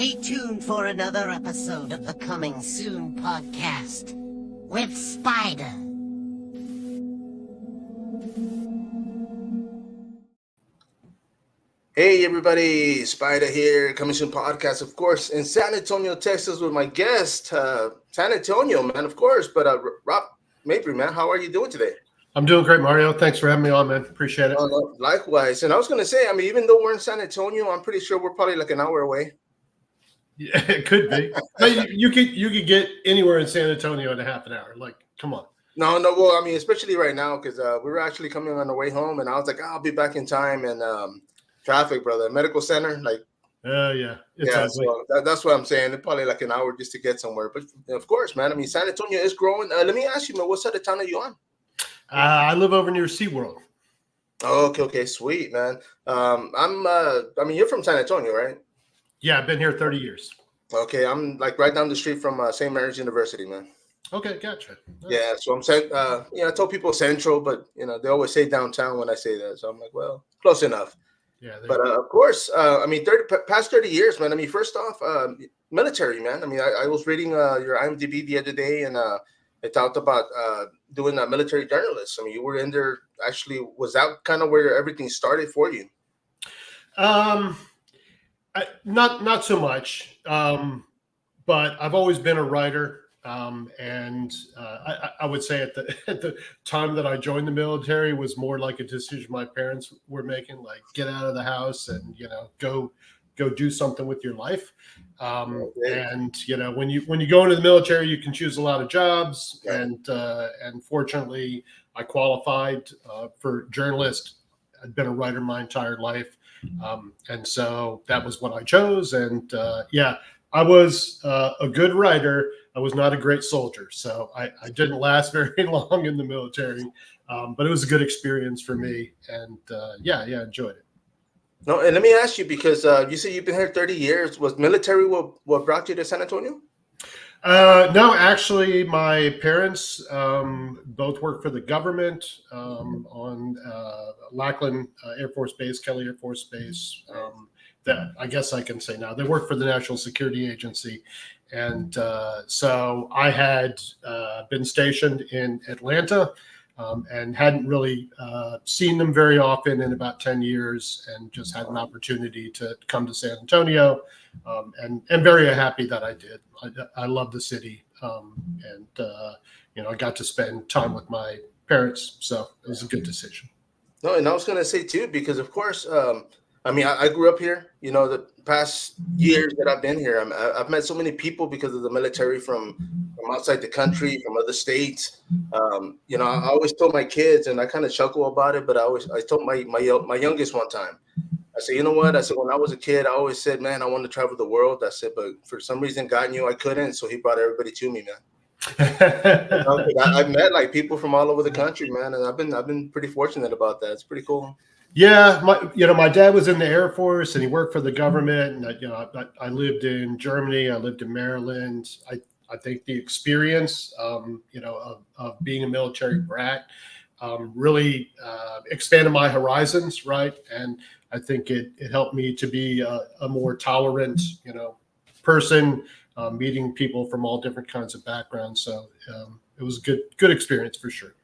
Stay tuned for another episode of the Coming Soon podcast with sPidA. Hey everybody, sPidA here, Coming Soon podcast, of course, in San Antonio, Texas, with my guest, San Antonio, man, of course, but Rob Mabry, man, how are you doing today? I'm doing great, Mario. Thanks for having me on, man. Appreciate it. Likewise, and I was going to say, I mean, even though we're in San Antonio, I'm pretty sure we're probably like an hour away. Yeah, it could be. But you could get anywhere in San Antonio in a half an hour. Like, come on. No, well, I mean, especially right now, because we were actually coming on the way home, and I was like, I'll be back in time, and traffic, brother, medical center, like. Yeah. So that's what I'm saying. It's probably like an hour just to get somewhere. But of course, man, I mean, San Antonio is growing. Let me ask you, man, what side of town are you on? I live over near SeaWorld. Oh, okay, sweet, man. I mean, you're from San Antonio, right? Yeah, I've been here 30 years. Okay, I'm like right down the street from St. Mary's University, man. Okay, gotcha. Nice. Yeah, so I'm saying, I told people Central, but they always say downtown when I say that. So I'm like, well, close enough. Yeah, but of course, I mean, past 30 years, man. I mean, first off, military, man. I mean, I was reading your IMDb the other day, and it talked about doing a military journalist. I mean, you were in there. Actually, was that kind of where everything started for you? Not so much, but I've always been a writer. And I would say at the time that I joined the military was more like a decision my parents were making, like get out of the house and go do something with your life. And when you go into the military, you can choose a lot of jobs, and fortunately, I qualified for journalist. I'd been a writer my entire life, and so that was what I chose. And I was a good writer. I was not a great soldier, so I didn't last very long in the military, but it was a good experience for me, and enjoyed it. No, and let me ask you, because you said you've been here 30 years. Was military what brought you to San Antonio? No, actually, my parents both work for the government on Lackland Air Force Base, Kelly Air Force Base. That I guess I can say now. They work for the National Security Agency. And so I had been stationed in Atlanta and hadn't really seen them very often in about 10 years, and just had an opportunity to come to San Antonio, and very happy that I did. I love the city, and I got to spend time with my parents, so it was a good decision. No, and I was going to say too, because of course, I mean, I grew up here. The past years that I've been here, I've met so many people because of the military from outside the country, from other states. I always told my kids, and I kind of chuckle about it, but I told my youngest one time, I said, you know what? I said, when I was a kid, I always said, man, I want to travel the world. I said, but for some reason, God knew I couldn't, so He brought everybody to me, man. I've met like people from all over the country, man, and I've been pretty fortunate about that. It's pretty cool. Yeah, my dad was in the Air Force, and he worked for the government. And I lived in Germany. I lived in Maryland. I think the experience, of being a military brat, really expanded my horizons, right? And I think it helped me to be a more tolerant, person, meeting people from all different kinds of backgrounds. So it was a good experience for sure.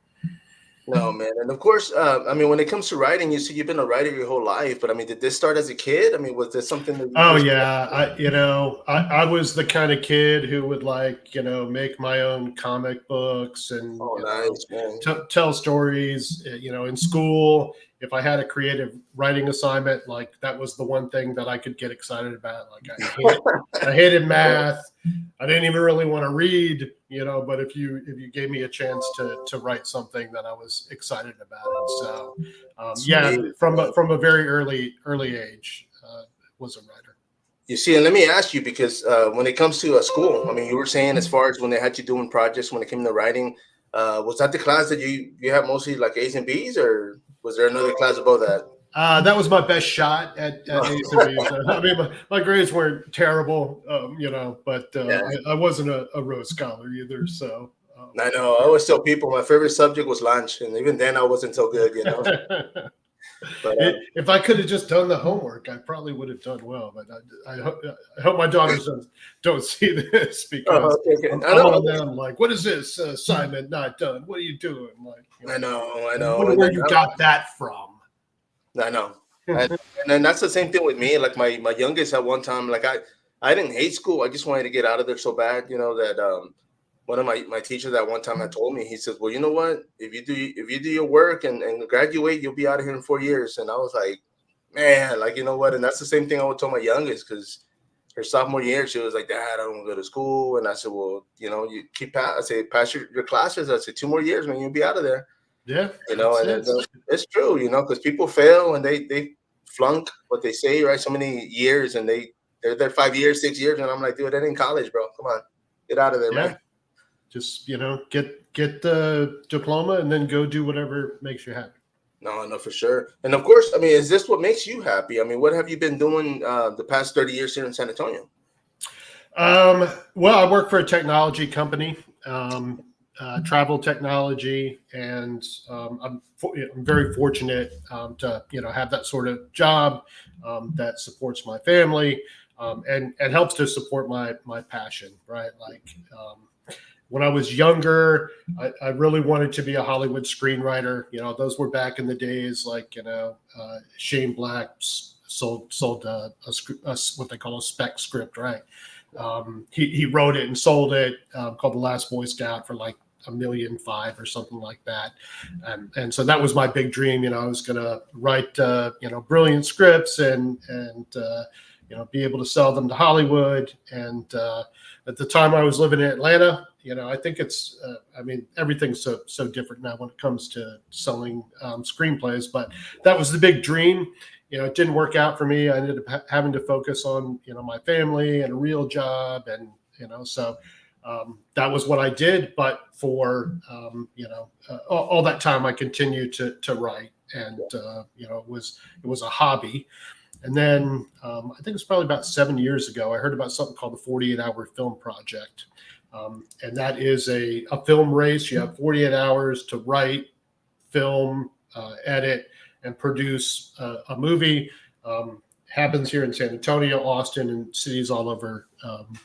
No, man. And of course, I mean, when it comes to writing, you see you've been a writer your whole life, but I mean, did this start as a kid? I mean, was this something that I was the kind of kid who would make my own comic books and tell stories, in school. If I had a creative writing assignment, like that was the one thing that I could get excited about. Like I hated math. I didn't even really want to read, but if you gave me a chance to write something, then I was excited about it. So from a very early age, was a writer. You see, and let me ask you, because when it comes to school, I mean, you were saying as far as when they had you doing projects, when it came to writing, was that the class that you had mostly like A's and B's, or was there another class above that? That was my best shot at A's and B's. I mean, my grades weren't terrible, but I wasn't a Rhodes Scholar either. So I know. I always tell people my favorite subject was lunch, and even then I wasn't so good, But If I could have just done the homework, I probably would have done well. But I hope my daughters don't see this, because okay. I'm I know. on them like, what is this assignment not done? What are you doing? Like, I know. I wonder where you got that from. I know. And then that's the same thing with me. Like my youngest at one time, like I didn't hate school. I just wanted to get out of there so bad, that one of my teachers at one time had told me, he says, well, you know what? If you do your work and graduate, you'll be out of here in 4 years. And I was like, man, like, you know what? And that's the same thing I would tell my youngest, because her sophomore year, she was like, Dad, I don't want to go to school. And I said, well, you pass your classes. I said, 2 more years, man, you'll be out of there. Yeah. And it's true, because people fail and they flunk what they say, right? So many years, and they're there 5 years, 6 years. And I'm like, dude, that ain't college, bro. Come on, get out of there, man. Just, get the diploma and then go do whatever makes you happy. No, for sure. And of course, I mean, is this what makes you happy? I mean, what have you been doing the past 30 years here in San Antonio? Well, I work for a technology company, travel technology, and I'm very fortunate to have that sort of job that supports my family and helps to support my passion, right? Like when I was younger, I really wanted to be a Hollywood screenwriter. Those were back in the days, like Shane Black sold what they call a spec script, right? He wrote it and sold it, called The Last Boy Scout, for like $1.5 million or something like that. And so that was my big dream. I was going to write, brilliant scripts and be able to sell them to Hollywood. And at the time I was living in Atlanta, I think it's, everything's so different now when it comes to selling screenplays, but that was the big dream. It didn't work out for me. I ended up having to focus on, my family and a real job. And, so that was what I did. But for, all that time I continued to write, and, it was a hobby. And then I think it was probably about 7 years ago, I heard about something called the 48-hour film project. And that is a film race. You have 48 hours to write, film, edit, and produce a movie. Happens here in San Antonio, Austin, and cities all over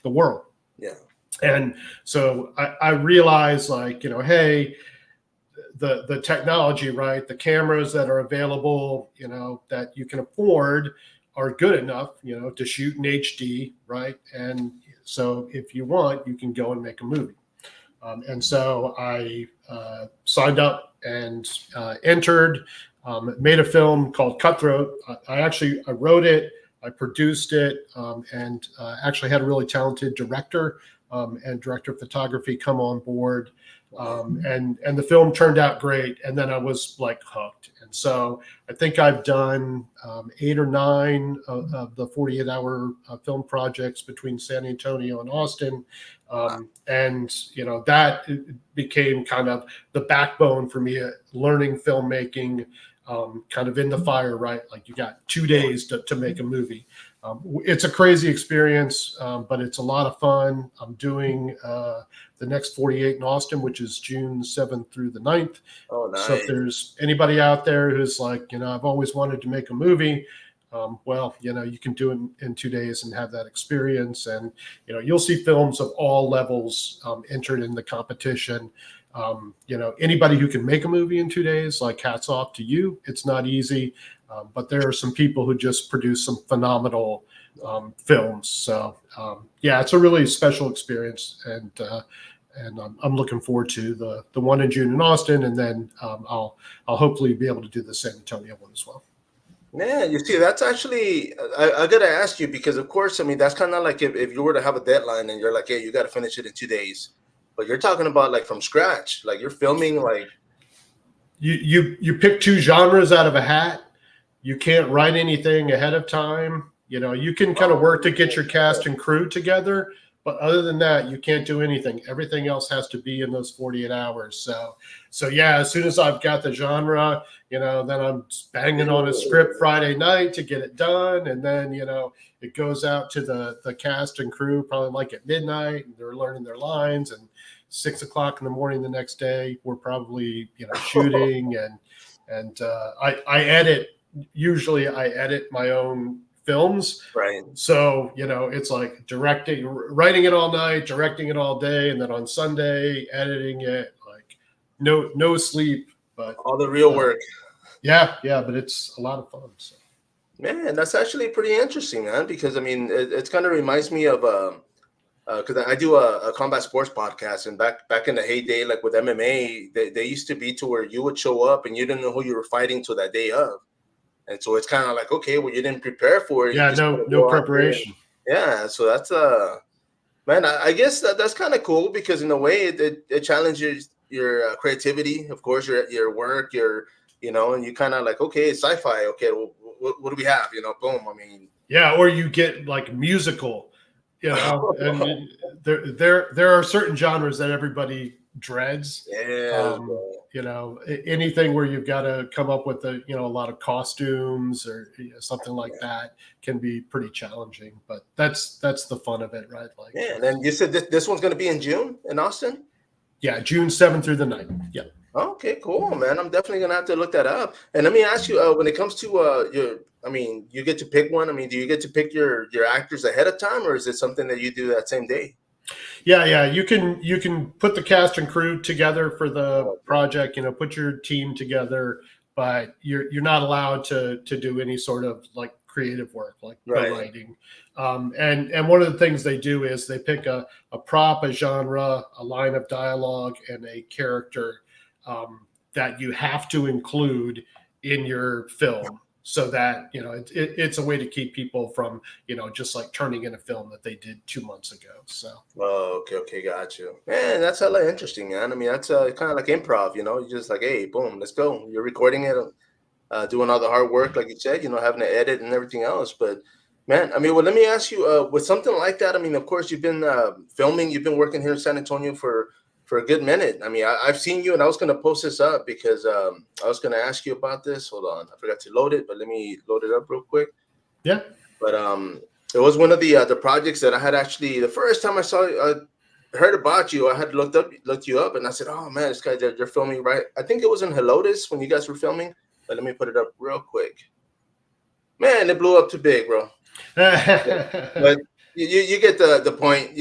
the world. Yeah. And so I realized, like, hey, the technology, right? The cameras that are available, that you can afford are good enough, to shoot in HD, right? And so if you want, you can go and make a movie. And so I signed up and entered, made a film called Cutthroat. I wrote it, I produced it, and actually had a really talented director and director of photography come on board. And the film turned out great. And then I was like hooked. And so I think I've done 8 or 9 of the 48-hour film projects between San Antonio and Austin. And, that became kind of the backbone for me learning filmmaking, kind of in the fire, right? Like you got 2 days to make a movie. It's a crazy experience, but it's a lot of fun. I'm doing the next 48 in Austin, which is June 7th through the 9th. Oh, nice. So if there's anybody out there who's like, I've always wanted to make a movie, well, you can do it in 2 days and have that experience. And, you'll see films of all levels entered in the competition. Anybody who can make a movie in 2 days, like, hats off to you. It's not easy, but there are some people who just produce some phenomenal films. So it's a really special experience, and I'm looking forward to the one in June in Austin, and then I'll hopefully be able to do the San Antonio one as well. Yeah, you see, that's actually, I got to ask you, because of course, that's kind of like if you were to have a deadline and you're like, hey, you got to finish it in 2 days. But you're talking about like from scratch, like you're filming like you pick 2 genres out of a hat. You can't write anything ahead of time. You can kind of work to get your cast and crew together, but other than that, you can't do anything. Everything else has to be in those 48 hours. So yeah, as soon as I've got the genre, then I'm banging on a script Friday night to get it done, and then it goes out to the cast and crew probably like at midnight, and they're learning their lines, and 6 o'clock in the morning the next day we're probably shooting, and I edit usually I edit my own films. Right. So, it's like writing it all night, directing it all day, and then on Sunday, editing it, like no sleep, but All the real work. Yeah, but it's a lot of fun. So. Man, that's actually pretty interesting, man, because I mean, it kind of reminds me of because I do a combat sports podcast, and back in the heyday, like with MMA, they used to be to where you would show up and you didn't know who you were fighting till that day of, and so it's kind of like, okay, well, you didn't prepare for it. Yeah, you just no preparation. Yeah, so that's man, I guess that's kind of cool because in a way it challenges your creativity, of course, your work, and you kind of like, okay, it's sci-fi. Okay, well, what do we have? Boom. I mean, yeah, or you get like musical, and there are certain genres that everybody dreads. Yeah. Anything where you've got to come up with a lot of costumes or something like that can be pretty challenging, but that's the fun of it, right? Like, yeah. And then you said this one's going to be in June in Austin. Yeah, June 7th through the 9th. Yeah. Okay, cool, man. I'm definitely gonna have to look that up. And let me ask you, when it comes to you get to pick one. I mean, do you get to pick your actors ahead of time, or is it something that you do that same day? Yeah. You can put the cast and crew together for the project. Put your team together, but you're not allowed to do any sort of like creative work, like writing. And one of the things they do is they pick a prop, a genre, a line of dialogue, and a character that you have to include in your film, so that it's a way to keep people from just like turning in a film that they did 2 months ago. So okay, got you, man. That's hella interesting, man. I mean, that's kind of like improv, you just like, hey, boom, let's go. You're recording it, doing all the hard work, like you said, having to edit and everything else. But man, I mean, well, let me ask you, with something like that, I mean, of course, you've been filming, you've been working here in San Antonio for a good minute. I mean, I've seen you, and I was going to post this up because I was going to ask you about this. Hold on, I forgot to load it, but let me load it up real quick. Yeah. But it was one of the projects that I had actually, the first time I heard about you, I had looked you up, and I said, oh man, this guy, they're filming right. I think it was in Helotes when you guys were filming, but let me put it up real quick. Man, it blew up too big, bro. But you get the point,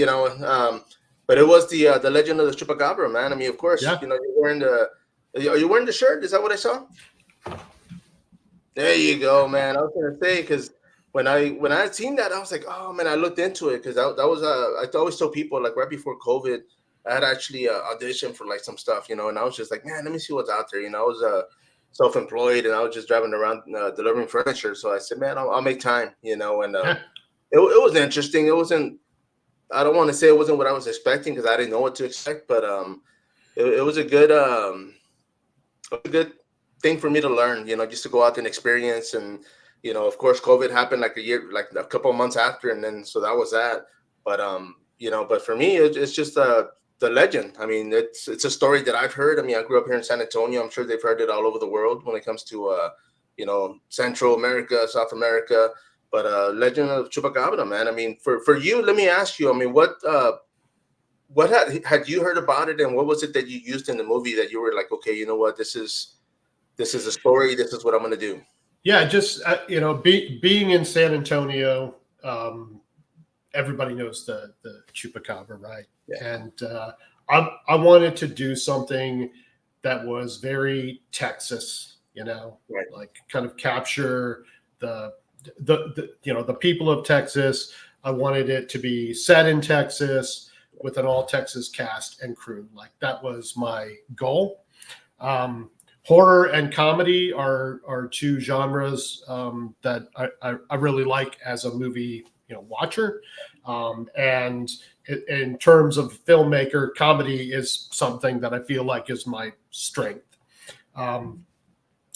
but it was the legend of the Chupacabra, man. I mean, of course, you're wearing are you wearing the shirt? Is that what I saw? There you go, man. I was gonna say, because when I had seen that, I was like, oh man, I looked into it because that was I always tell people, like, right before COVID, I had actually auditioned for like some stuff, and I was just like, man, let me see what's out there. I was self-employed, and I was just driving around delivering furniture. So I said, man, I'll make time, and it was interesting. It wasn't. I don't want to say it wasn't what I was expecting because I didn't know what to expect, but it was a good thing for me to learn, just to go out and experience. And of course, COVID happened like a couple of months after, and then so that was that. But but for me, it's just the legend. I mean, it's a story that I've heard. I mean, I grew up here in San Antonio. I'm sure they've heard it all over the world when it comes to Central America, South America. But Legend of Chupacabra, man. I mean, for you, let me ask you. I mean, what had you heard about it, and what was it that you used in the movie that you were like, okay, you know what, this is a story. This is what I'm going to do. Yeah, just being in San Antonio, everybody knows the Chupacabra, right? Yeah. And I wanted to do something that was very Texas, right. Like kind of capture the people of Texas. I wanted it to be set in Texas with an all Texas cast and crew. Like, that was my goal. Horror and comedy are two genres that I really like as a movie watcher. And in terms of filmmaker, comedy is something that I feel like is my strength.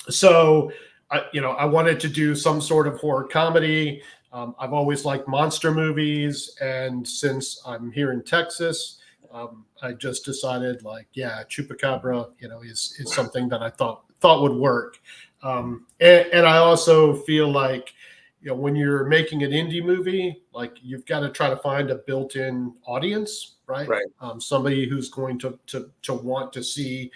So I wanted to do some sort of horror comedy. I've always liked monster movies, and since I'm here in Texas, I just decided, like, yeah, Chupacabra, is something that I thought would work. And I also feel like, when you're making an indie movie, like, you've got to try to find a built-in audience, right? Right. Somebody who's going to want to see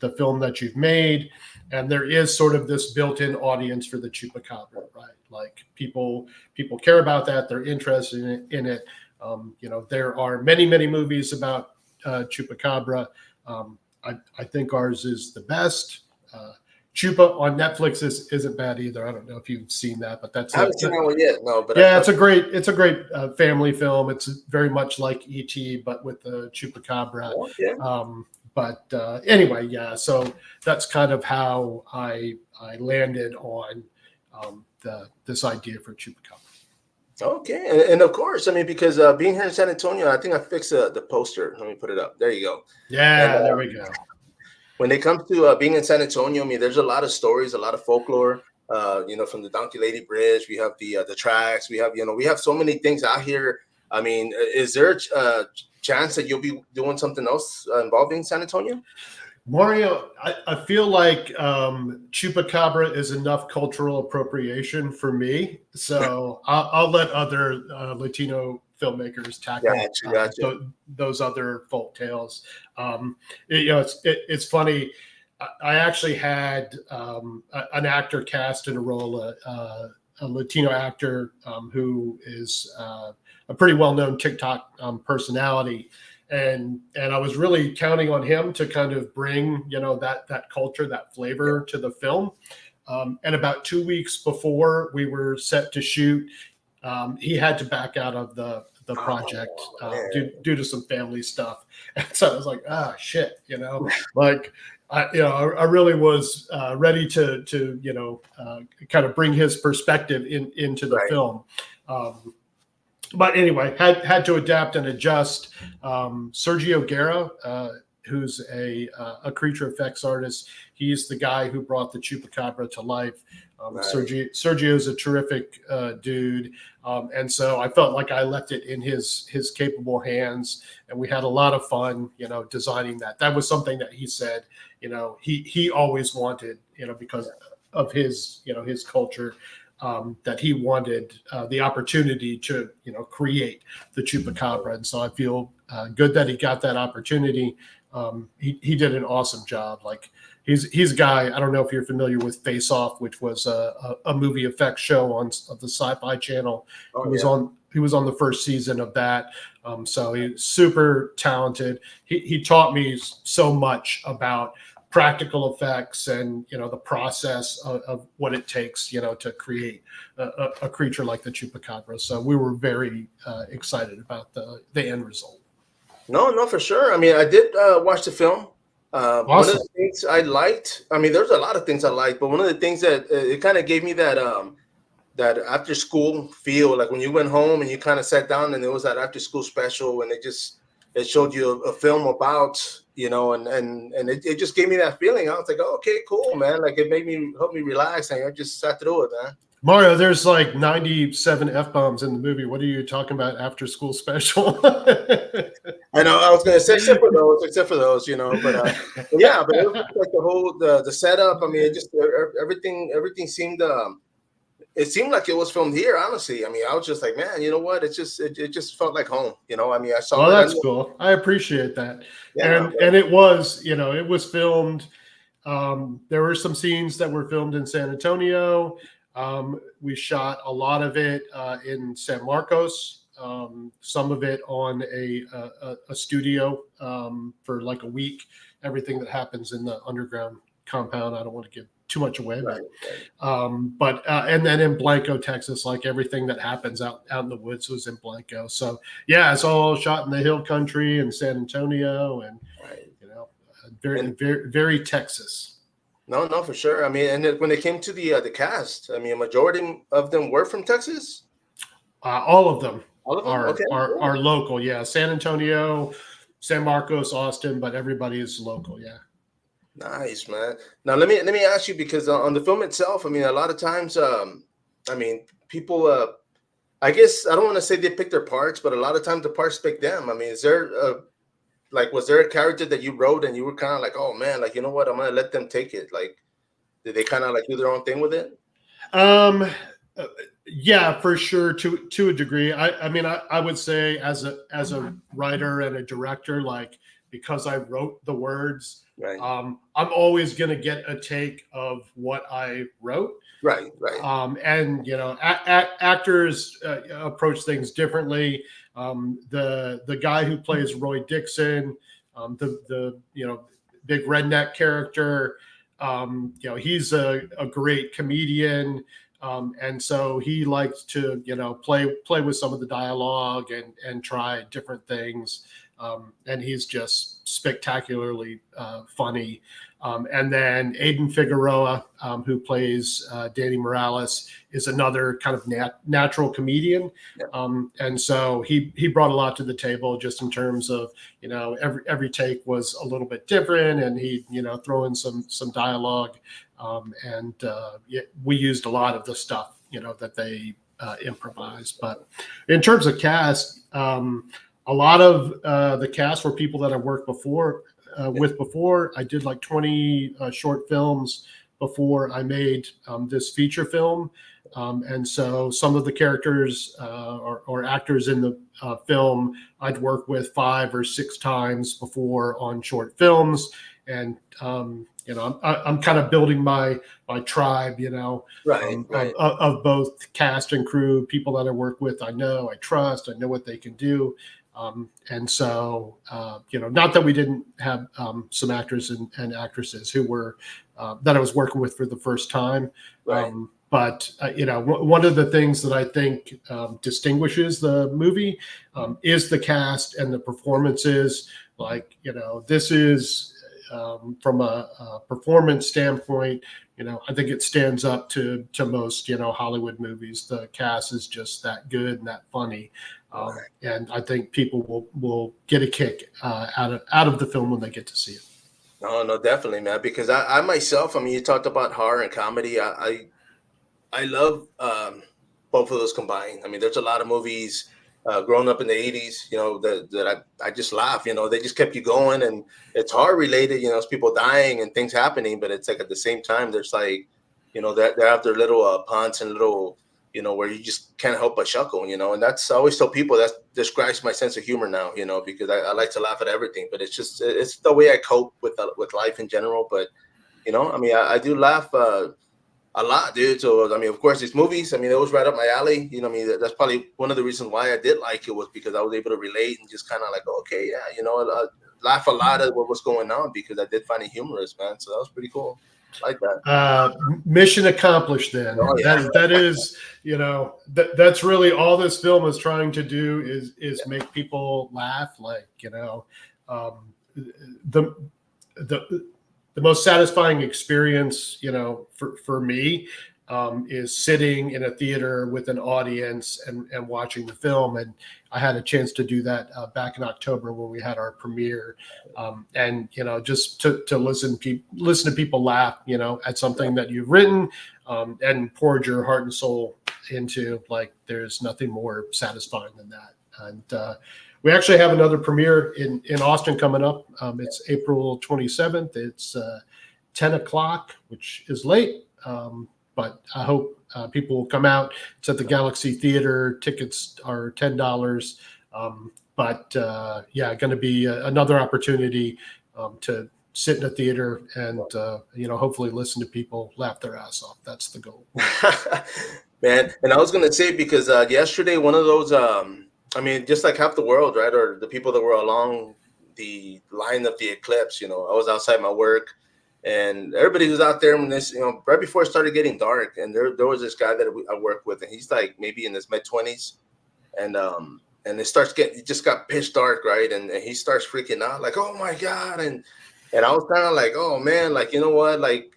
the film that you've made, and there is sort of this built-in audience for the Chupacabra, right? Like people care about that. They're interested in it. There are many movies about Chupacabra. I think ours is the best. Chupa on Netflix isn't bad either. I don't know if you've seen that, but I haven't seen that one yet. No, but yeah, it's a great family film. It's very much like E.T., but with the Chupacabra. Oh, yeah. But anyway, yeah. So that's kind of how I landed on this idea for Chupacabra. Okay, and of course, I mean, because being here in San Antonio, I think I fixed the poster. Let me put it up. There you go. Yeah, there we go. When it comes to being in San Antonio, I mean, there's a lot of stories, a lot of folklore. From the Donkey Lady Bridge, we have the tracks. We have so many things out here. I mean, is there a chance that you'll be doing something else involving San Antonio? Mario, I feel like Chupacabra is enough cultural appropriation for me. So I'll let other Latino filmmakers tackle those other folk tales. It's funny. I actually had an actor cast in a role, a Latino actor who is a pretty well-known TikTok personality. And I was really counting on him to kind of bring, that culture, that flavor to the film. And about 2 weeks before we were set to shoot, he had to back out of the project due to some family stuff. And so I was like, shit, like I really was ready to kind of bring his perspective into the film. But anyway, had to adapt and adjust. Sergio Guerra, who's a creature effects artist, he's the guy who brought the Chupacabra to life. Sergio's a terrific dude, and so I felt like I left it in his capable hands, and we had a lot of fun, designing that. That was something that he said, he always wanted, because of his culture. That he wanted the opportunity to, create the Chupacabra. And so I feel good that he got that opportunity. He did an awesome job. Like he's a guy, I don't know if you're familiar with Face Off, which was a movie effects show on the Sci-Fi Channel. He was on the first season of that. So he's super talented. He taught me so much about practical effects and the process of what it takes to create a creature like the Chupacabra. So we were very excited about the end result. No, for sure. I mean, I did watch the film. Awesome. One of the things I liked, I mean, there's a lot of things I liked, but one of the things that it kind of gave me that after school feel, like when you went home and you kind of sat down and it was that after school special and it showed you a film about, and it just gave me that feeling. I was like, oh, okay, cool, man. Like it helped me relax, and I just sat through it, man. Mario, there's like 97 F-bombs in the movie. What are you talking about after school special? I know, I was going to say, except for those, but yeah, but it was like the whole, the setup. I mean, it just, everything seemed, it seemed like it was filmed here, honestly. I mean, I was just like, man, you know what? It just felt like home. I mean, I saw. Oh, that's cool. I appreciate that. Yeah, and it was, it was filmed. There were some scenes that were filmed in San Antonio. We shot a lot of it in San Marcos. Some of it on a studio for like a week. Everything that happens in the underground compound. I don't want to give too much away, but and then in Blanco, Texas, like everything that happens out in the woods was in Blanco. So yeah, it's all shot in the hill country in San Antonio, and very Texas. No, for sure. I mean, and when it came to the cast, I mean, a majority of them were from Texas. All of them Okay. are local. Yeah, San Antonio, San Marcos, Austin, but everybody is local. Yeah. Nice, man. Now let me ask you, because on the film itself, I mean, a lot of times, I mean, people, I guess I don't want to say they pick their parts, but a lot of times the parts pick them. I mean, was there a character that you wrote and you were kind of like, oh man, like, you know what, I'm gonna let them take it? Like, did they kind of like do their own thing with it? Yeah, for sure, to a degree. I mean, I would say as a writer and a director, like, because I wrote the words, Right. I'm always going to get a take of what I wrote. Right. And actors approach things differently. The guy who plays Roy Dixon, the big redneck character, he's a great comedian. And so he likes to play with some of the dialogue and try different things. And he's just spectacularly funny. And then Aiden Figueroa, who plays Danny Morales, is another kind of natural comedian. And so he brought a lot to the table just in terms of, every take was a little bit different, and he throw in some dialogue. We used a lot of the stuff, that they improvised. But in terms of cast, a lot of the cast were people that I worked with before. I did like 20 short films before I made this feature film. And so some of the characters or actors in the film I'd worked with 5 or 6 times before on short films. And I'm kind of building my tribe, Right. of both cast and crew, people that I work with. I know, I trust, I know what they can do. And so, not that we didn't have some actors and actresses who were that I was working with for the first time. Right. But one of the things that I think distinguishes the movie is the cast and the performances. Like, this is from a performance standpoint, I think it stands up to most, Hollywood movies. The cast is just that good and that funny. And I think people will get a kick out of the film when they get to see it. No, definitely, man. Because I myself, I mean, you talked about horror and comedy. I love both of those combined. I mean, there's a lot of movies growing up in the 80s, that I just laugh, they just kept you going, and it's horror related, it's people dying and things happening, but it's like at the same time, there's like, they're after little puns and little, where you just can't help but chuckle, and that's, I always tell people that describes my sense of humor now, because I like to laugh at everything, but it's the way I cope with life in general. But, I mean, I do laugh a lot, dude. So, I mean, of course, these movies, I mean, it was right up my alley. I mean, that's probably one of the reasons why I did like it, was because I was able to relate and just kind of like, okay, yeah, laugh a lot at what was going on, because I did find it humorous, man. So that was pretty cool. I like that. Mission accomplished then. Oh, yeah. That is, that's really all this film is trying to do is make people laugh. Like, the most satisfying experience, for me, is sitting in a theater with an audience and watching the film. And I had a chance to do that back in October when we had our premiere. And just to listen to people laugh, at something that you've written and poured your heart and soul into. Like, there's nothing more satisfying than that. And we actually have another premiere in Austin coming up. It's April 27th. It's 10 o'clock, which is late, but I hope people will come out. It's at the Galaxy Theater. Tickets are $10. But going to be another opportunity to sit in a theater and hopefully listen to people laugh their ass off. That's the goal. Man, and I was gonna say, because yesterday, one of those I mean, just like half the world, right? Or the people that were along the line of the eclipse, I was outside my work, and everybody was out there when this, right before it started getting dark. And there was this guy that I work with, and he's like maybe in his mid-20s. And it just got pitch dark, right? And he starts freaking out, like, oh my God. And I was kind of like, oh man, like, you know what? Like,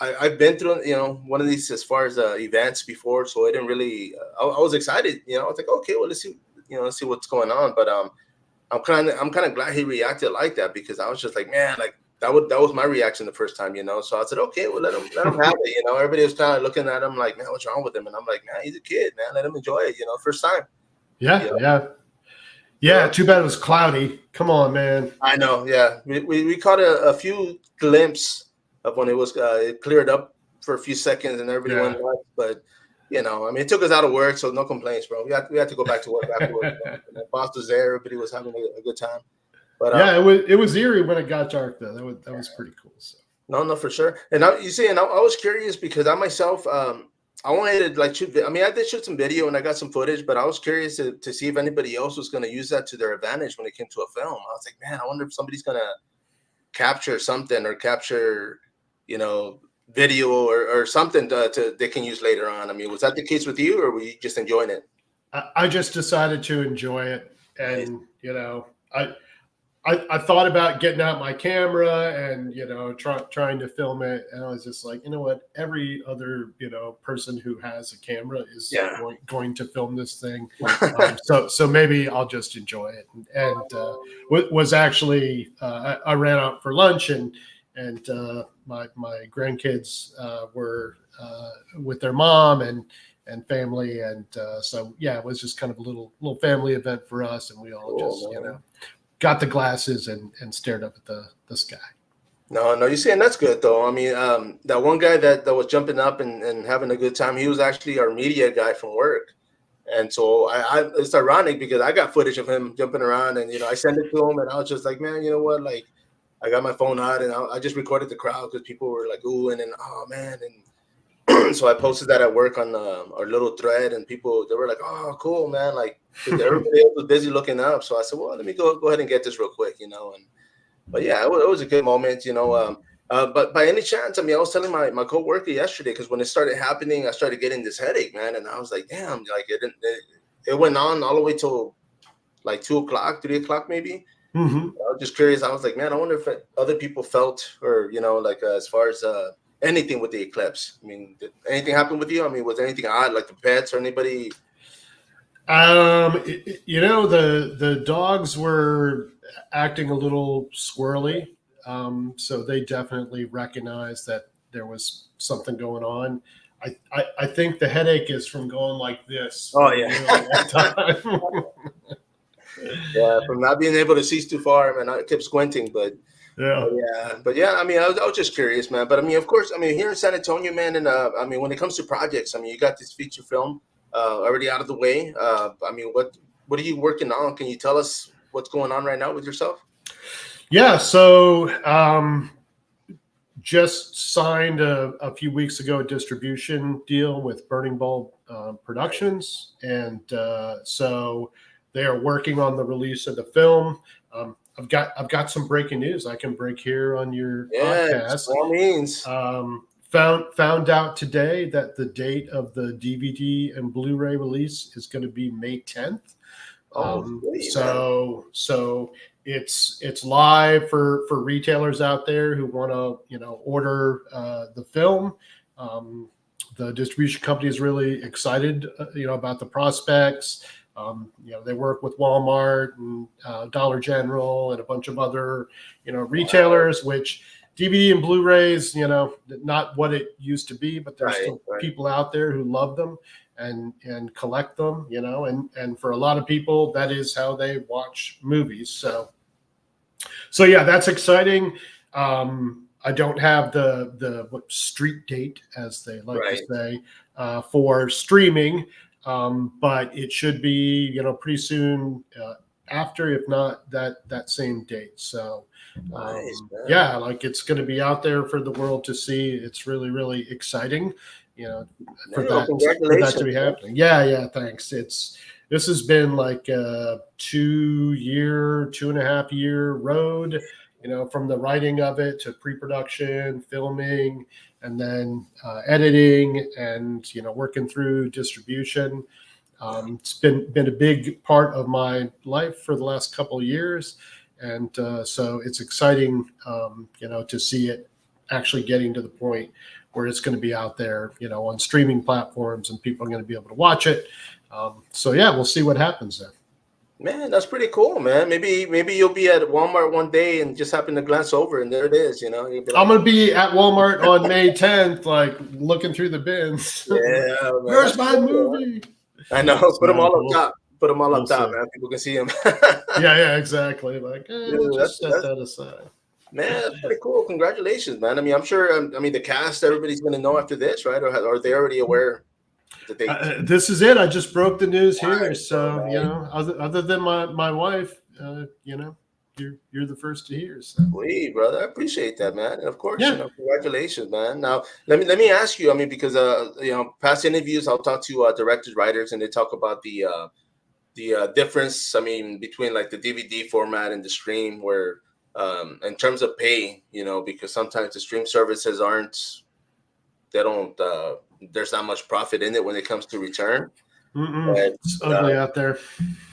I've been through, one of these as far as events before. So I didn't really, I was excited, I was like, okay, well, let's see what's going on. But I'm kind of glad he reacted like that, because I was just like, man, like that was my reaction the first time, So I said, okay, well, let him have it. Everybody was kind of looking at him like, man, what's wrong with him? And I'm like, man, he's a kid, man, let him enjoy it, first time. Yeah. Too bad it was cloudy. Come on, man. I know. Yeah, we caught a few glimpses of when it was it cleared up for a few seconds and everybody went nuts. But I mean, it took us out of work, so no complaints, bro. We had to go back to work afterwards. The boss was there, everybody was having a good time. But Yeah, it was eerie when it got dark though. That was pretty cool. So. no, for sure. And you see, and I was curious because I myself, I wanted to like shoot. I mean, I did shoot some video and I got some footage, but I was curious to see if anybody else was going to use that to their advantage when it came to a film. I was like, man, I wonder if somebody's going to capture something or capture, you know, video or something to they can use later on. I mean, was that the case with you, or were you just enjoying it? I just decided to enjoy it, Nice. and you know, I thought about getting out my camera and you know trying to film it, and I was just like, you know what, every other person who has a camera is going to film this thing, so maybe I'll just enjoy it. And was actually I ran out for lunch and my grandkids were with their mom and family, and so yeah, it was just kind of a little family event for us, and we all just got the glasses and stared up at the sky. No, you see, and that's good though. I mean, that one guy that was jumping up and having a good time, he was actually our media guy from work. And so it's ironic because I got footage of him jumping around, and I sent it to him, and I was just like, man, you know what? Like, I got my phone out, and I just recorded the crowd because people were like, ooh, and oh man, and so I posted that at work on our little thread, and people, they were like, oh, cool, man, like everybody else was busy looking up. So I said, well, let me go ahead and get this real quick, but yeah, it was a good moment, but by any chance, I mean, I was telling my coworker yesterday, because when it started happening, I started getting this headache, man, and I was like, damn, like it went on all the way till like 2 o'clock, 3 o'clock, maybe. Mm-hmm. I was just curious. I was like, man, I wonder if other people felt, or like as far as anything with the eclipse. I mean, did anything happen with you? I mean, was there anything odd, like the pets or anybody? The dogs were acting a little squirrely, so they definitely recognized that there was something going on. I think the headache is from going like this. Oh yeah. Yeah, from not being able to see too far, man. I kept squinting, but yeah. I mean, I was just curious, man. But I mean, of course, I mean, here in San Antonio, man, and I mean, when it comes to projects, I mean, you got this feature film already out of the way. I mean, what are you working on? Can you tell us what's going on right now with yourself? Yeah, so just signed a few weeks ago a distribution deal with Burning Bulb Productions, and so they are working on the release of the film. I've got some breaking news I can break here on your podcast. By all means. Found out today that the date of the DVD and Blu-ray release is going to be May 10th. So it's live for retailers out there who want to order the film. The distribution company is really excited about the prospects. They work with Walmart and Dollar General and a bunch of other retailers, which DVD and Blu-rays, not what it used to be, but there's still people out there who love them and collect them, and for a lot of people, that is how they watch movies. So yeah, that's exciting. I don't have the street date, as they like to say, for streaming, but it should be, pretty soon after, if not that same date. So nice, yeah, like it's going to be out there for the world to see. It's really, really exciting, for that to be happening. Yeah, thanks. This has been like a 2.5 year road, from the writing of it to pre-production, filming, and then editing, and working through distribution. It's been a big part of my life for the last couple of years, and so it's exciting, to see it actually getting to the point where it's going to be out there, on streaming platforms, and people are going to be able to watch it. So yeah, we'll see what happens there. Man, that's pretty cool, man. Maybe you'll be at Walmart one day and just happen to glance over, and there it is. You'll be like, I'm gonna be at Walmart on May 10th, like looking through the bins. Yeah, where's my movie? I know. Put them all up top. Put them all up top, man. People can see them. Yeah, exactly. Like, just set that aside. Man, that's pretty cool. Congratulations, man. I mean, I'm sure. The cast, everybody's gonna know after this, right? Or are they already aware? This is it. I just broke the news here, so other than my wife, you're the first to hear. So. Sweet, brother. I appreciate that, man. And of course, Yeah. congratulations, man. Now, let me ask you. I mean, because past interviews, I'll talk to directors, writers, and they talk about the difference. I mean, between like the DVD format and the stream, where in terms of pay, because sometimes the stream services they don't. There's not much profit in it when it comes to return. And, It's ugly out there.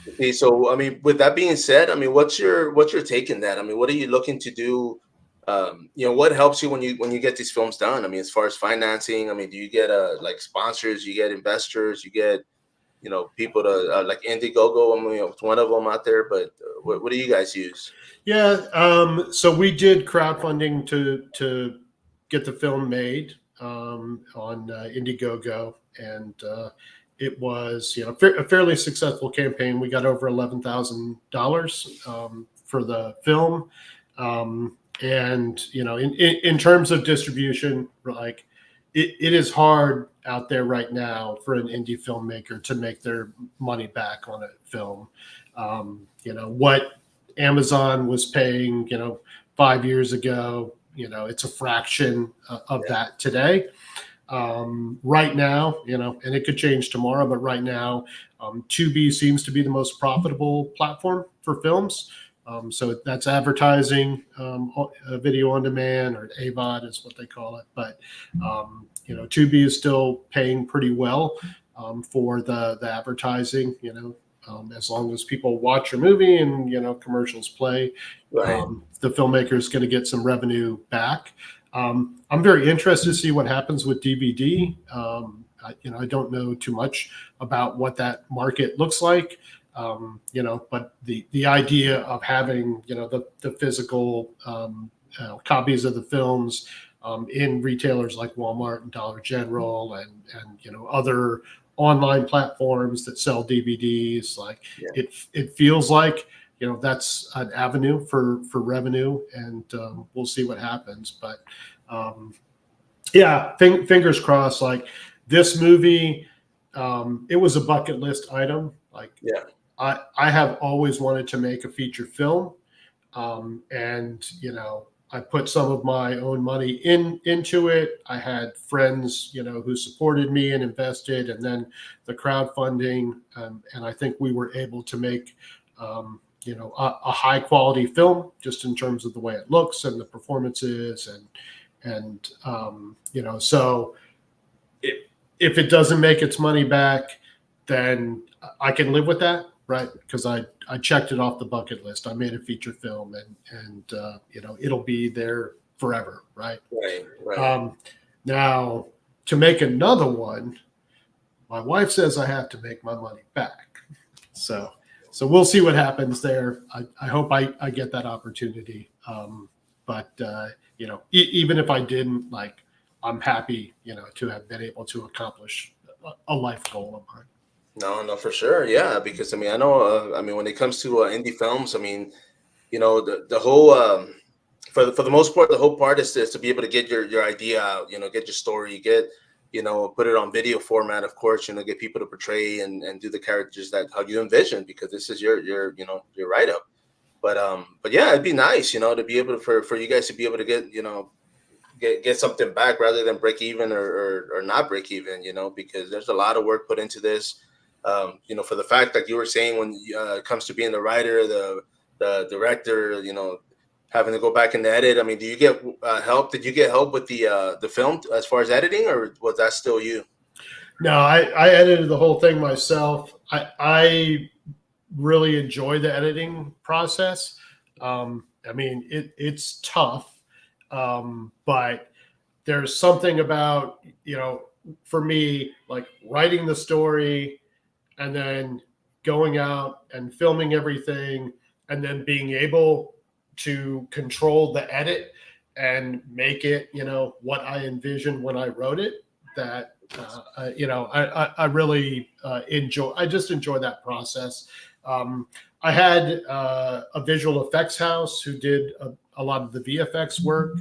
okay, so I mean, with that being said, I mean, what's your take in that? I mean, what are you looking to do? What helps you when you get these films done? I mean, as far as financing, I mean, do you get like sponsors? You get investors? You get people to like Indiegogo? I mean, it's one of them out there, but what do you guys use? Yeah. So we did crowdfunding to get the film made on Indiegogo, and it was a fairly successful campaign. We got over $11,000 for the film, and in terms of distribution, like it is hard out there right now for an indie filmmaker to make their money back on a film. What Amazon was paying 5 years ago, it's a fraction of that today. Right now, and it could change tomorrow, but right now, Tubi seems to be the most profitable platform for films. So that's advertising, video on demand, or AVOD is what they call it. But Tubi is still paying pretty well for the advertising. As long as people watch your movie and commercials play, Right. the filmmaker is going to get some revenue back. I'm very interested to see what happens with DVD. I don't know too much about what that market looks like. But the idea of having the physical copies of the films in retailers like Walmart and Dollar General and other online platforms that sell DVDs, it feels like that's an avenue for revenue, and we'll see what happens. But fingers crossed. Like this movie, it was a bucket list item. I have always wanted to make a feature film, and I put some of my own money into it. I had friends who supported me and invested, and then the crowdfunding, and I think we were able to make a high quality film, just in terms of the way it looks and the performances, and so if it doesn't make its money back, then I can live with that, right? Because I checked it off the bucket list. I made a feature film, and it'll be there forever, right? Right. Now, to make another one, my wife says I have to make my money back. So we'll see what happens there. I hope I get that opportunity. But even if I didn't, I'm happy, to have been able to accomplish a life goal of mine. No, for sure. Yeah, because I mean, I know. I mean, when it comes to indie films, I mean, the whole for the most part, the whole part is to be able to get your idea out. Get your story, put it on video format. Of course, get people to portray and do the characters that how you envision, because this is your write up. But yeah, it'd be nice, to be able to for you guys to be able to get something back rather than break even or not break even, because there's a lot of work put into this. For the fact that you were saying, when it comes to being the writer, the director, having to go back and edit. I mean, do you get help? Did you get help with the film as far as editing, or was that still you? No, I edited the whole thing myself. I really enjoy the editing process. I mean, it's tough, but there's something about, for me, like writing the story and then going out and filming everything and then being able to control the edit and make it, what I envisioned when I wrote it, that, I really I just enjoy that process. I had a visual effects house who did a lot of the VFX work,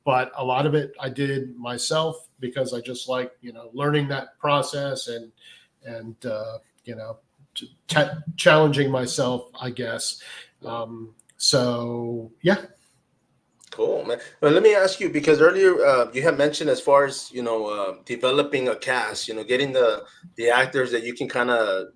but a lot of it I did myself, because I just like, learning that process and challenging myself, I guess. So yeah. Cool, man. Well, let me ask you, because earlier you had mentioned, as far as developing a cast, getting the actors that you can kind of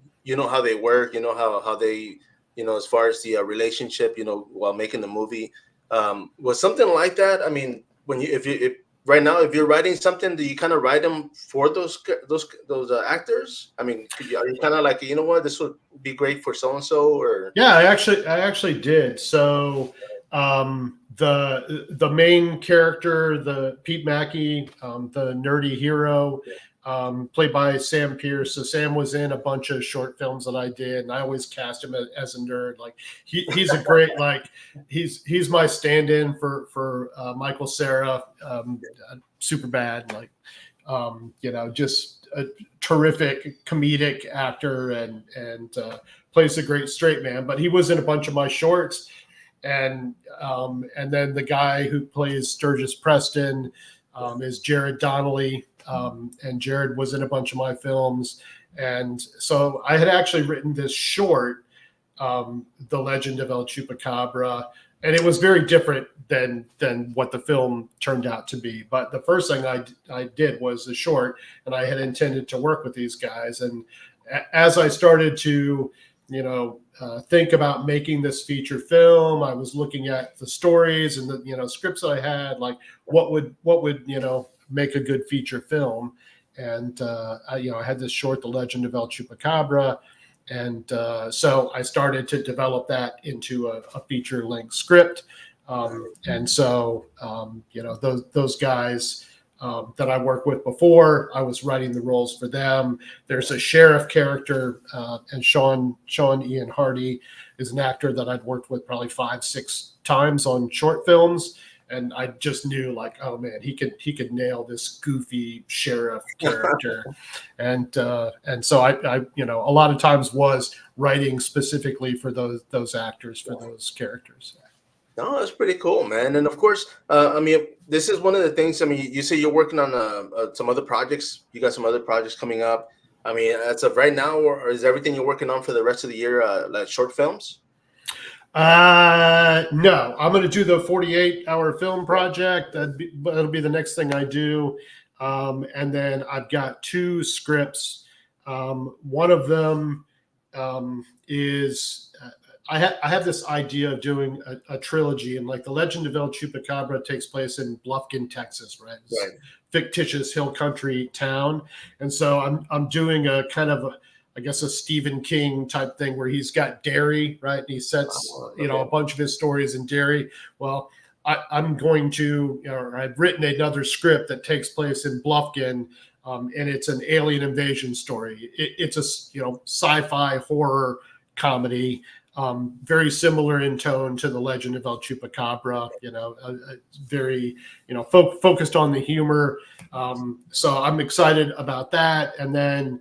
how they work, how they as far as the relationship, while making the movie. Was something like that? I mean, when you if right now, if you're writing something, do you kind of write them for those actors? I mean, are you kind of like, what, this would be great for so and so, or? Yeah, I actually did. So the main character, the Pete Mackey, the nerdy hero, played by Sam Pierce. So Sam was in a bunch of short films that I did, and I always cast him as a nerd. Like he's a great, like he's my stand-in for Michael Cera, super bad, like just a terrific comedic actor, and plays a great straight man. But he was in a bunch of my shorts, and then the guy who plays Sturgis Preston is Jared Donnelly, and Jared was in a bunch of my films. And so I had actually written this short, The Legend of El Chupacabra, and it was very different than what the film turned out to be. But the first thing I did was the short, and I had intended to work with these guys. And as I started to think about making this feature film, I was looking at the stories and the scripts that I had, like what would make a good feature film. And I had this short, The Legend of El Chupacabra, and so I started to develop that into a feature-length script. And so those guys that I worked with before, I was writing the roles for them. There's a sheriff character, and Sean Ian Hardy is an actor that I'd worked with probably 5-6 times on short films. And I just knew, like, oh man, he could nail this goofy sheriff character. And so I a lot of times was writing specifically for those actors, for those characters. No, that's pretty cool, man. And of course, I mean, this is one of the things. I mean, you say you're working on some other projects. You got some other projects coming up. I mean, as of right now, or is everything you're working on for the rest of the year like short films? No, I'm going to do the 48-hour film project. That'll be the next thing I do. And then I've got 2 scripts. One of them is I have this idea of doing a trilogy, and like The Legend of El Chupacabra takes place in Bluffkin, Texas, right? Right. Fictitious hill country town. And so I'm doing a kind of I guess a Stephen King type thing where he's got Derry, right? And he sets, a bunch of his stories in Derry. Well, I'm going to, I've written another script that takes place in Bluffkin, and it's an alien invasion story. It's a, sci-fi horror comedy, very similar in tone to The Legend of El Chupacabra, very, focused on the humor. So I'm excited about that. And then,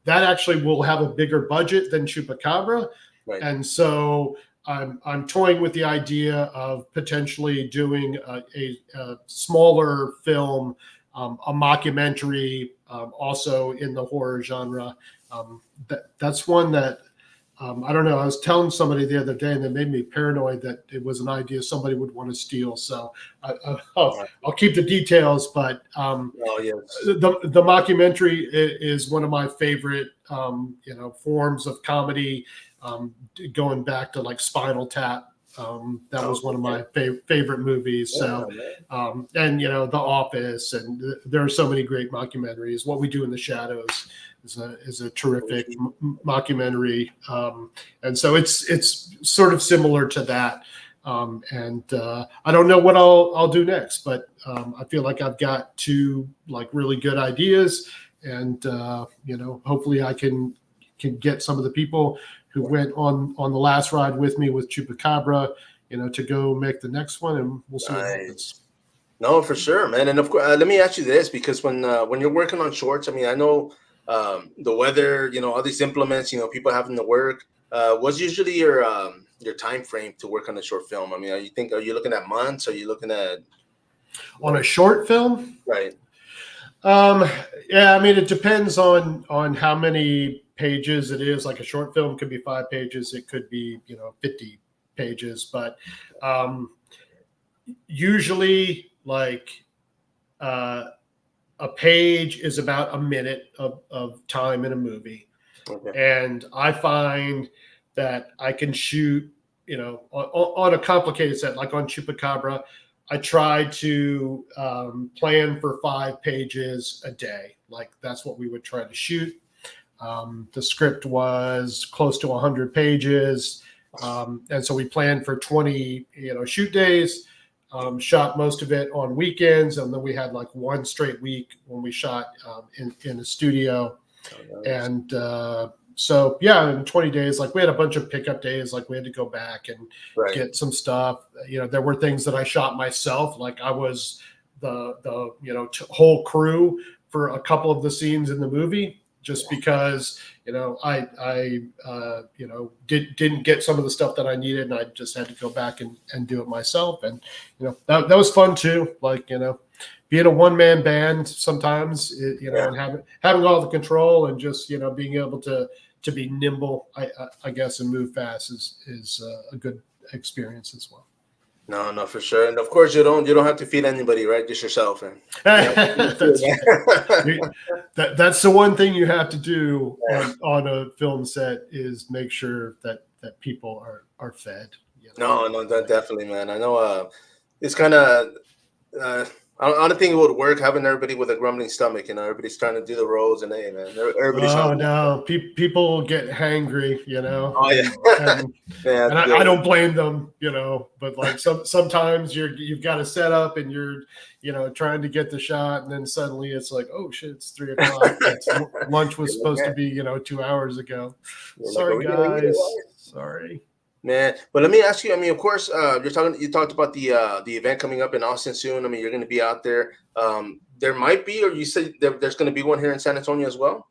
that actually will have a bigger budget than Chupacabra. Right. And so I'm toying with the idea of potentially doing a smaller film, a mockumentary, also in the horror genre. That's one that I don't know. I was telling somebody the other day, and it made me paranoid that it was an idea somebody would want to steal. So I'll keep the details, but the mockumentary is one of my favorite, forms of comedy, going back to like Spinal Tap. That was one of my favorite movies. So, and The Office, and there are so many great mockumentaries. What We Do in the Shadows is a terrific mockumentary, and so it's sort of similar to that. And I don't know what I'll do next, but I feel like I've got 2 like really good ideas, and hopefully I can get some of the people who went on the last ride with me with Chupacabra, to go make the next one, and we'll see what happens. No, for sure, man. And of course, let me ask you this, because when you're working on shorts, I mean, I know the weather, all these implements, people having to work. What's usually your time frame to work on a short film? I mean, are you looking at months? Are you looking at on a short film? Right. Yeah, I mean, it depends on how many pages it is. Like a short film could be 5 pages. It could be, 50 pages, but usually like a page is about a minute of time in a movie. Okay. And I find that I can shoot, on a complicated set, like on Chupacabra, I try to plan for 5 pages a day. Like that's what we would try to shoot. The script was close to 100 pages. And so we planned for 20, shoot days, shot most of it on weekends. And then we had like one straight week when we shot in the studio. Oh, nice. And so, yeah, in 20 days, like we had a bunch of pickup days, like we had to go back and get some stuff. There were things that I shot myself. Like I was the whole crew for a couple of the scenes in the movie, just because, I didn't get some of the stuff that I needed, and I just had to go back and do it myself. And, that was fun too. Like, being a one-man band sometimes, and having all the control and just, being able to be nimble, I guess, and move fast is a good experience as well. No, for sure. And of course you don't have to feed anybody, right? Just yourself. And that's the one thing you have to do on a film set is make sure that people are fed. No, definitely, man. I know it's kind of I don't think it would work having everybody with a grumbling stomach. Everybody's trying to do the roles, and hey, man, everybody's. Oh no, people get hangry, Oh yeah, and I don't blame them, But like sometimes you've got a set up, and you're, trying to get the shot, and then suddenly it's like, oh shit, it's 3:00. Lunch was supposed to be, 2 hours ago. Sorry, guys. Sorry. Man, but let me ask you. I mean, of course, you talked about the event coming up in Austin soon. I mean, you're going to be out there. There might be, or you said there's going to be one here in San Antonio as well.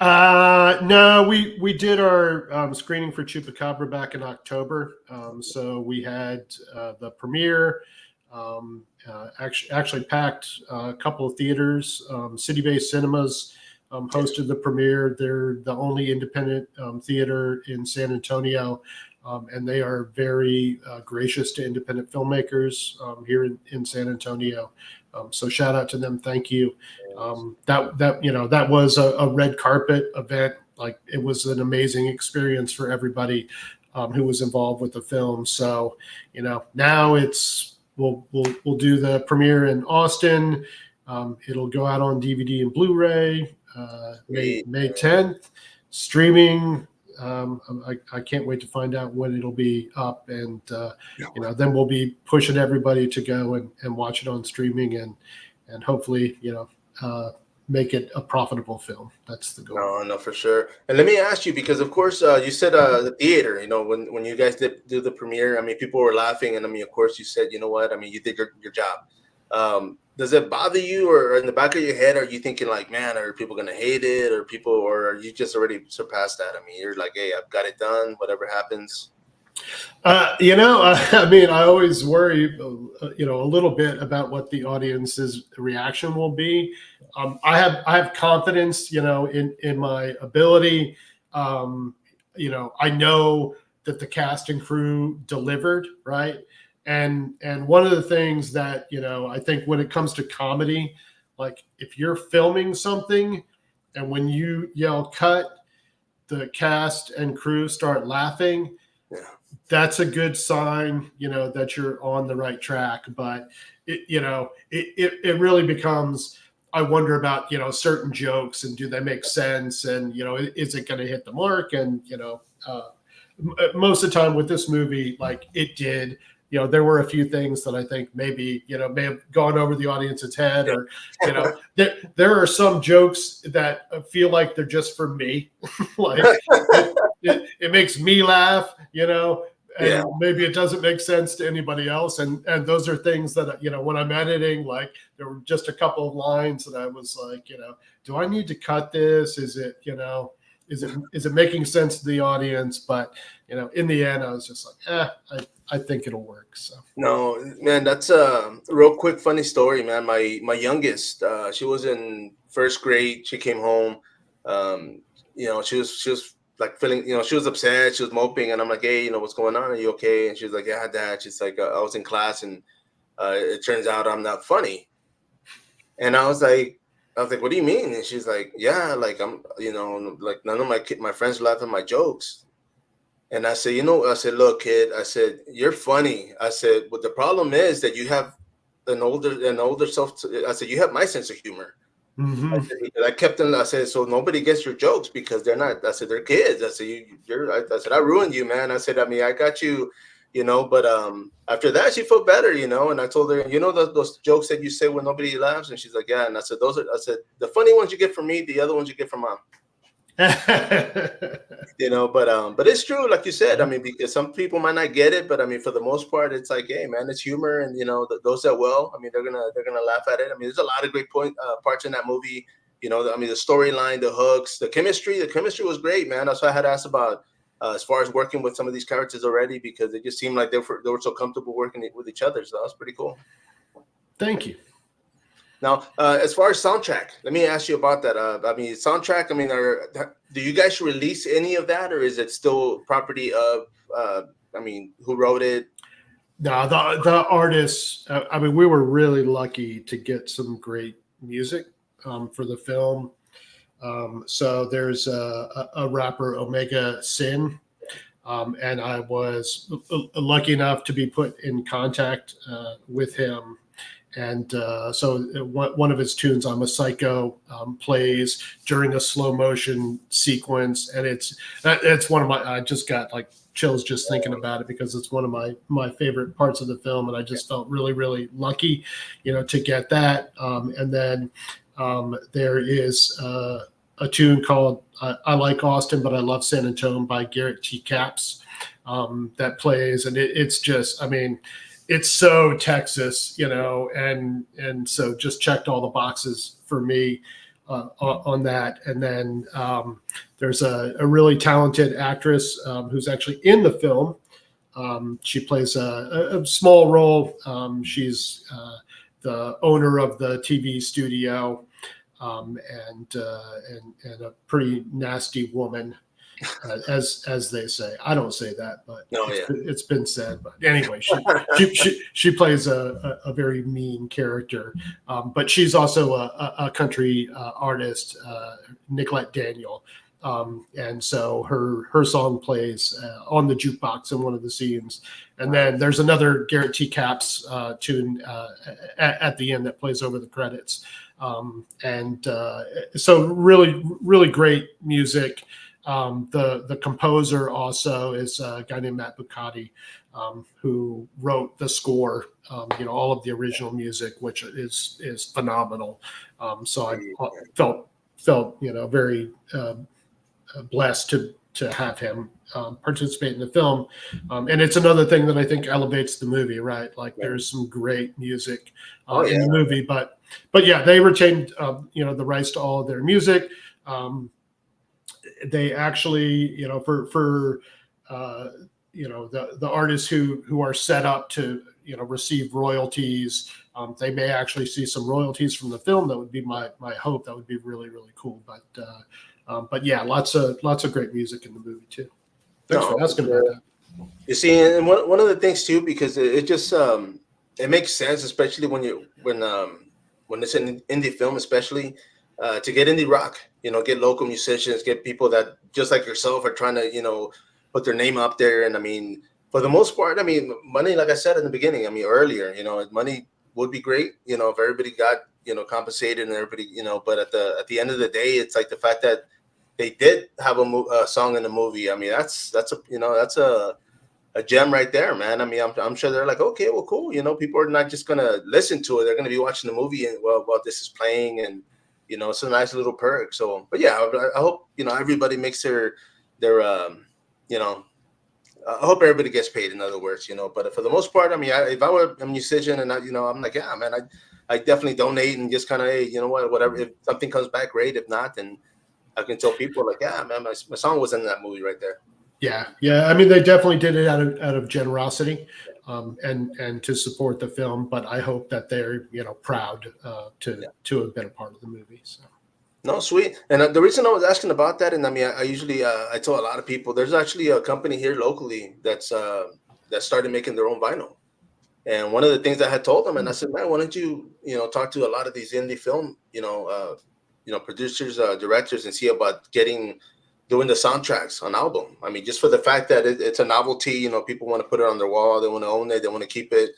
No, we did our screening for Chupacabra back in October. So we had the premiere. Actually packed a couple of theaters. City-based Cinemas hosted the premiere. They're the only independent theater in San Antonio. And they are very gracious to independent filmmakers here in San Antonio. So shout out to them. Thank you. That was a red carpet event. Like it was an amazing experience for everybody who was involved with the film. So, now we'll do the premiere in Austin. It'll go out on DVD and Blu-ray May 10th. Streaming. I can't wait to find out when it'll be up, and then we'll be pushing everybody to go and watch it on streaming, and hopefully make it a profitable film. That's the goal. No, for sure. And let me ask you, because of course you said the theater. When you guys did do the premiere, I mean, people were laughing, and I mean, of course, you said, you know what? I mean, you did your job. Does it bother you, or in the back of your head, are you thinking like, man, are people going to hate it, or are you just already surpassed that? I mean, you're like, hey, I've got it done, whatever happens. I mean, I always worry, a little bit about what the audience's reaction will be. I have confidence, in my ability. I know that the cast and crew delivered, right? And one of the things that, I think when it comes to comedy, like if you're filming something and when you yell cut, the cast and crew start laughing, that's a good sign, that you're on the right track. But it really becomes, I wonder about, certain jokes and do they make sense? And, is it going to hit the mark? And, most of the time with this movie, like it did. There were a few things that I think maybe, may have gone over the audience's head, or, there are some jokes that feel like they're just for me. Like it makes me laugh, and maybe it doesn't make sense to anybody else. And those are things that, when I'm editing, like there were just a couple of lines that I was like, do I need to cut this? Is it, is it making sense to the audience? But, in the end, I was just like, I think it'll work. So no, man, that's a real quick funny story, man. My youngest, she was in first grade. She came home. She was like feeling, she was upset, she was moping, and I'm like, hey, what's going on? Are you okay? And she's like, yeah, Dad. She's like, I was in class, and it turns out I'm not funny. And I was like, what do you mean? And she's like, yeah, like I'm, like none of my friends laugh at my jokes. And I said, I said, look, kid, I said, you're funny. I said, but the problem is that you have an older self. I said, you have my sense of humor. I Mm-hmm. said, because I kept them. I said, so nobody gets your jokes because they're not. I said, they're kids. I said, I said, I ruined you, man. I said, I mean, I got you, But after that, she felt better, And I told her, those jokes that you say when nobody laughs, and she's like, yeah. And I said, I said, the funny ones you get from me, the other ones you get from mom. But it's true, like you said. I mean, because some people might not get it, but I mean, for the most part, it's like, hey, man, it's humor, and those that will, I mean, they're gonna laugh at it. I mean, there's a lot of great parts in that movie. I mean, the storyline, the hooks, the chemistry. The chemistry was great, man. That's why I had asked about as far as working with some of these characters already, because it just seemed like they were so comfortable working with each other. So that was pretty cool. Thank you. Now, as far as soundtrack, let me ask you about that. I mean, soundtrack. I mean, do you guys release any of that, or is it still property of? I mean, who wrote it? No, the artists. I mean, we were really lucky to get some great music for the film. So there's a rapper, Omega Sin, and I was lucky enough to be put in contact with him. And so one of his tunes, "I'm a Psycho," plays during a slow motion sequence, and it's one of my. I just got like chills just thinking about it because it's one of my favorite parts of the film, and I just felt really really lucky, to get that. And then there is a tune called "I Like Austin, but I Love San Antonio" by Garrett T. Capps that plays, and it's just, I mean. It's so Texas, and so just checked all the boxes for me on that. And then there's a really talented actress who's actually in the film. She plays a small role. She's the owner of the TV studio, and a pretty nasty woman. As they say, I don't say that, but it's been said. But anyway, she plays a very mean character, but she's also a country artist, Nicolette Daniel, and so her song plays on the jukebox in one of the scenes, and then there's another Garrett T. Capps tune at the end that plays over the credits, and so really really great music. The composer also is a guy named Matt Bucati, who wrote the score, all of the original music, which is phenomenal. So I felt very blessed to have him participate in the film. And it's another thing that I think elevates the movie, right? Like there's some great music in the movie, but yeah, they retained the rights to all of their music. They actually, for the artists who are set up to receive royalties, they may actually see some royalties from the film. That would be my hope. That would be really really cool. But yeah, lots of great music in the movie too. Thanks for asking about that. You see, and one of the things too, because it just it makes sense, especially when it's an indie film, especially. To get indie rock, get local musicians, get people that just like yourself are trying to, put their name up there. And I mean, for the most part, I mean, money, like I said in the beginning, I mean, earlier, money would be great, if everybody got, compensated and everybody, but at the end of the day, it's like the fact that they did have a song in the movie. I mean, that's a gem right there, man. I mean, I'm sure they're like, okay, well, cool. People are not just going to listen to it. They're going to be watching the movie and while this is playing, and it's a nice little perk. So, but yeah, I hope everybody makes their I hope everybody gets paid. In other words, But for the most part, I mean, if I were a musician and I'm like, yeah, man, I definitely donate and just kind of, hey, whatever. If something comes back, great. If not, then I can tell people like, yeah, man, my song was in that movie right there. Yeah. I mean, they definitely did it out of generosity, and to support the film. But I hope that they're proud to have been a part of the movie. So. No, sweet. And the reason I was asking about that, and I mean, I usually I tell a lot of people, there's actually a company here locally that started making their own vinyl. And one of the things I had told them, and I said, man, why don't you talk to a lot of these indie film producers, directors, and see about doing the soundtracks on album. I mean, just for the fact that it's a novelty. People want to put it on their wall, they want to own it, they want to keep it.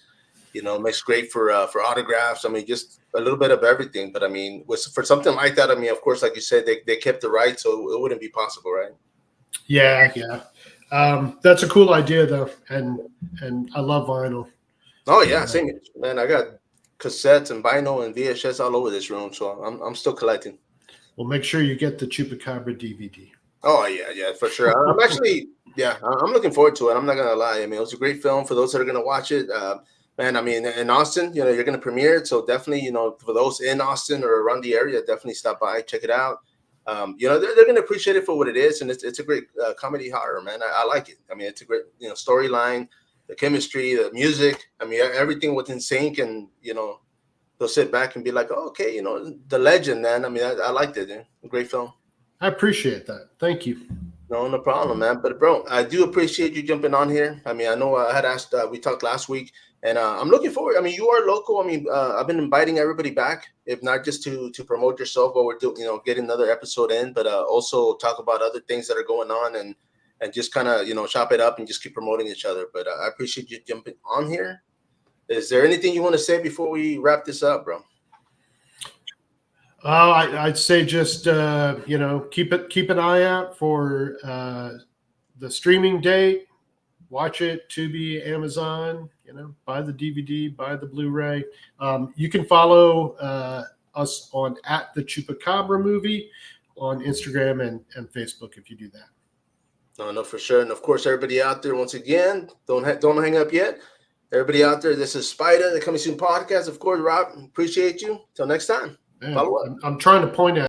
Makes great for autographs. I mean, just a little bit of everything. But I mean, for something like that, I mean, of course, like you said, they kept the rights, so it wouldn't be possible, right? Yeah. That's a cool idea, though, and I love vinyl. Oh yeah, same here, man. I got cassettes and vinyl and VHS all over this room, so I'm still collecting. Well, make sure you get the Chupacabra DVD. Oh yeah, for sure. I'm actually, I'm looking forward to it. I'm not gonna lie. I mean, it was a great film for those that are gonna watch it. Man, I mean, in Austin, you're gonna premiere it, so definitely, for those in Austin or around the area, definitely stop by, check it out. They're gonna appreciate it for what it is, and it's a great comedy horror, man. I like it. I mean, it's a great storyline, the chemistry, the music. I mean, everything was in sync, and they'll sit back and be like, oh, okay, the legend, man. I mean, I liked it. A great film. I appreciate that. Thank you. No problem, man. But bro, I do appreciate you jumping on here. I mean, I know I had asked, we talked last week, and I'm looking forward. I mean, you are local. I mean, I've been inviting everybody back, if not just to promote yourself while we're doing, getting another episode in, but also talk about other things that are going on and just kind of, chop it up and just keep promoting each other. But I appreciate you jumping on here. Is there anything you want to say before we wrap this up, bro? Oh, I'd say just keep an eye out for the streaming date. Watch it, Tubi, Amazon. Buy the DVD, buy the Blu-ray. You can follow us on @the Chupacabra movie on Instagram and Facebook if you do that. No, for sure. And of course, everybody out there, once again, don't hang up yet. Everybody out there, this is sPidA, the Coming Soon podcast. Of course, Rob, appreciate you. Till next time. Man, follow up. I'm trying to point out.